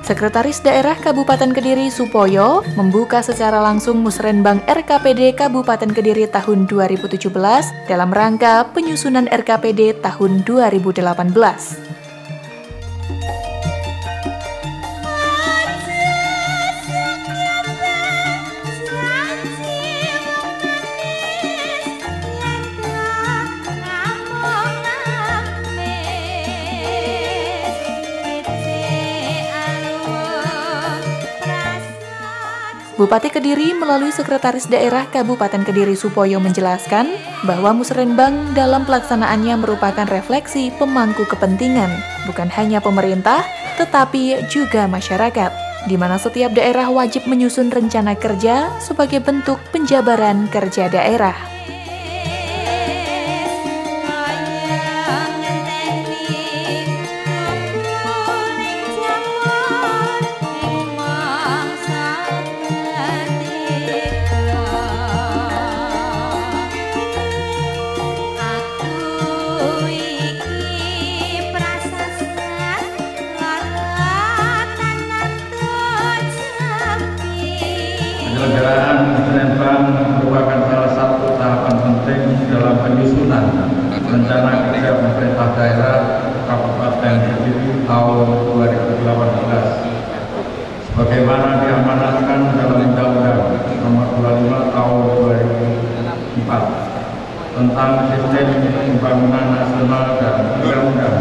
Sekretaris Daerah Kabupaten Kediri Supoyo membuka secara langsung Musrenbang RKPD Kabupaten Kediri tahun 2017 dalam rangka penyusunan RKPD tahun 2018. Bupati Kediri melalui Sekretaris Daerah Kabupaten Kediri Supoyo menjelaskan bahwa Musrenbang dalam pelaksanaannya merupakan refleksi pemangku kepentingan, bukan hanya pemerintah, tetapi juga masyarakat, di mana setiap daerah wajib menyusun rencana kerja sebagai bentuk penjabaran kerja daerah. Penyelenggaraan Musrenbang merupakan salah satu tahapan penting dalam penyusunan rencana kerja pemerintah daerah Kabupaten Kediri tahun 2018 sebagaimana diamanatkan dalam Undang-Undang Nomor 25 Tahun 2004 tentang Sistem Pembangunan Nasional dan Undang-Undang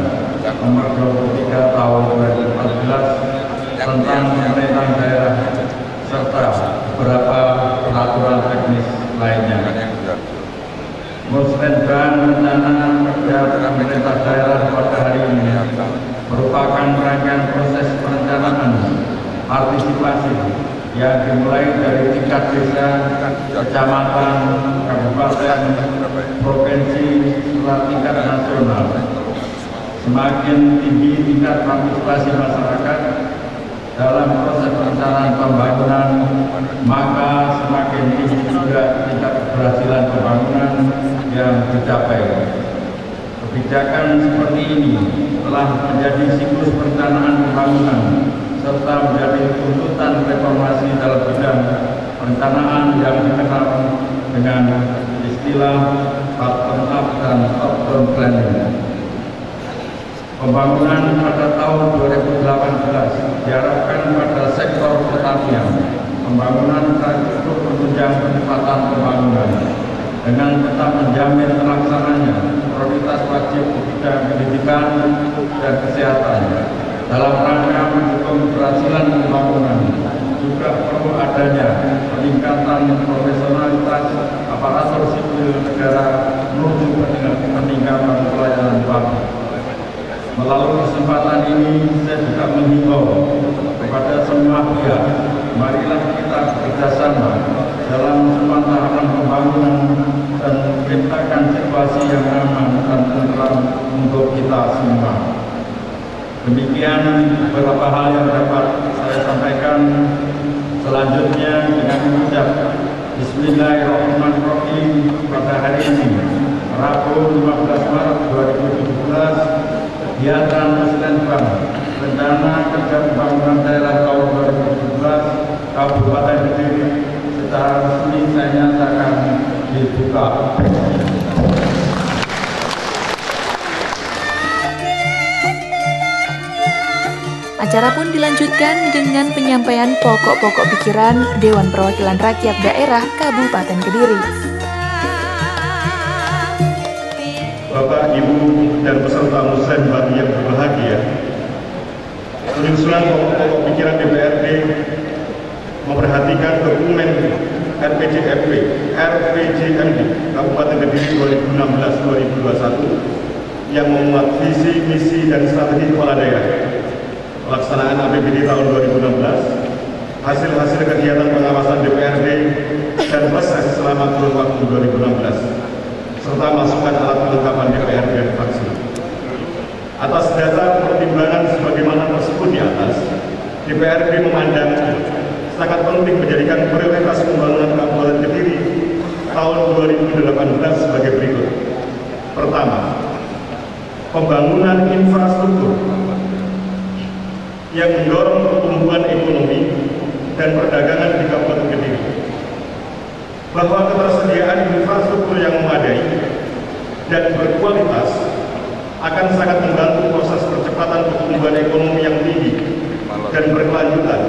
Nomor 23 Tahun 2014 tentang pemerintahan daerah serta beberapa peraturan teknis lainnya. Musrenbang rencana kerja pemerintah daerah pada hari ini merupakan rangkaian proses perencanaan partisipasi yang dimulai dari tingkat desa, kecamatan, kabupaten, provinsi, serta tingkat nasional. Semakin tinggi tingkat partisipasi masyarakat dalam proses perencanaan pembangunan, maka semakin tinggi juga tingkat keberhasilan pembangunan yang dicapai. Kebijakan seperti ini telah menjadi siklus perencanaan pembangunan serta menjadi tuntutan reformasi dalam bidang perencanaan yang dikenal dengan istilah bottom up dan top down planning. Pembangunan pada tahun 2018 diharapkan pada sektor pertanian. Pembangunan tak cukup menunjang percepatan pembangunan dengan tetap menjamin terlaksananya prioritas wajib di bidang pendidikan dan kesehatan. Dalam rangka mendukung keberhasilan pembangunan, juga perlu adanya peningkatan profesionalitas aparatur sipil negara menuju peningkatan pelayanan publik. Melalui kesempatan ini, saya juga menghimbau kepada semua pihak, marilah kita bekerjasama dalam semua tahapan pembangunan dan menciptakan situasi yang aman dan tentram untuk kita semua. Demikian beberapa hal yang dapat saya sampaikan. Selanjutnya dengan mengucap Bismillahirrahmanirrahim pada hari ini, Rabu 15 Maret 2017, kegiatan Musrenbang rencana kerja pembangunan daerah tahun 2017 Kabupaten Kediri secara resmi saya nyatakan dibuka. Acara pun dilanjutkan dengan penyampaian pokok-pokok pikiran Dewan Perwakilan Rakyat Daerah Kabupaten Kediri. Bapak, Ibu, dan peserta Musrenbang yang berbahagia, penyusunan pokok-pokok pikiran DPRD memperhatikan dokumen RPJMD Kabupaten Kediri 2016-2021 yang memuat visi, misi, dan strategi kepala daerah, pelaksanaan APBD tahun 2016, hasil-hasil kegiatan pengawasan DPRD, dan proses selama kurun waktu 2016. Serta masukan alat kelengkapan DPRD dan fraksi. Atas dasar pertimbangan sebagaimana tersebut di atas, DPRD memandang sangat penting menjadikan prioritas pembangunan Kabupaten Kediri tahun 2018 sebagai berikut. Pertama, pembangunan infrastruktur yang mendorong pertumbuhan pertumbuhan ekonomi dan perdagangan di Kabupaten Kediri, bahwa ketersediaan infrastruktur yang memadai dan berkualitas akan sangat membantu proses percepatan pertumbuhan ekonomi yang tinggi dan berkelanjutan,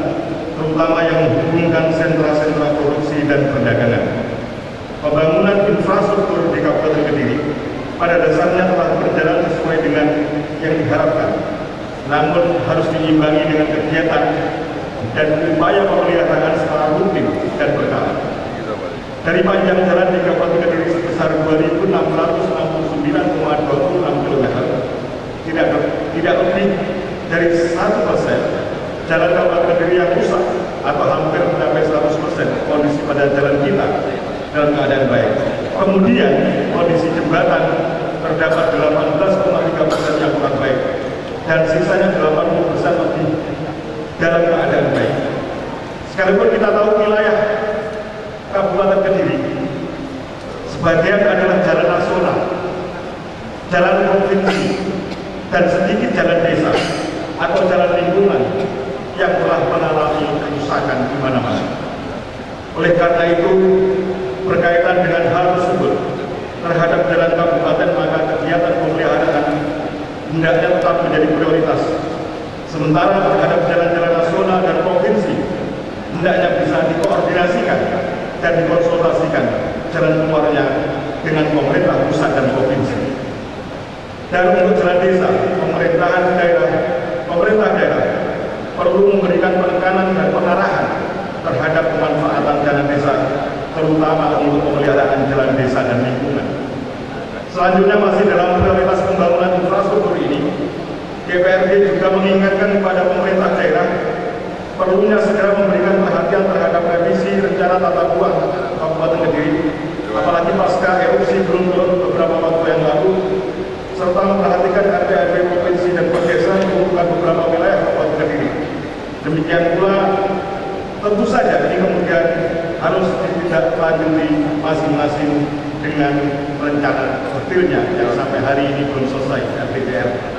terutama yang menghubungkan sentra-sentra produksi dan perdagangan. Pembangunan infrastruktur di Kabupaten Kediri pada dasarnya telah berjalan sesuai dengan yang diharapkan, namun harus diimbangi dengan kegiatan dan upaya pemeliharaan secara rutin dan berkala. Dari panjang jalan di Kabupaten Kediri sebesar 2.669,26 km, tidak lebih dari 1% jalan Kabupaten Kediri yang rusak atau hampir mencapai 100% kondisi pada jalan kita dalam keadaan baik. Kemudian kondisi jembatan terdapat 18,3% yang kurang baik dan sisanya 80% lebih dalam keadaan baik. Sekalipun kita tahu wilayah Kabupaten Kediri sebagian adalah jalan nasional, jalan provinsi, dan sedikit jalan desa atau jalan lingkungan yang telah mengalami kerusakan di mana-mana. Oleh karena itu, berkaitan dengan hal tersebut terhadap jalan kabupaten, maka kegiatan pemeliharaan hendaknya tetap menjadi prioritas. Sementara terhadap jalan-jalan nasional dan provinsi hendaknya bisa dikoordinasikan dan dikonsultasikan jalan keluarnya dengan pemerintah pusat dan provinsi. Dan untuk jalan desa, pemerintah daerah perlu memberikan penekanan dan pengarahan terhadap pemanfaatan dana desa, terutama untuk pemeliharaan jalan desa dan lingkungan. Selanjutnya, masih dalam prioritas pembangunan infrastruktur ini, DPRD juga mengingatkan kepada pemerintah daerah perlunya segera memberikan perhatian terhadap revisi rencana tata ruang Kabupaten Kediri, apalagi pasca erupsi Gunung Merapi beberapa waktu yang lalu, serta memperhatikan RT/RW provinsi dan per desa mengumpulkan beberapa wilayah Kabupaten Kediri. Demikian pula, tentu saja ini kemudian harus ditindaklanjuti masing-masing dengan rencana detailnya yang sampai hari ini belum selesai RPJR.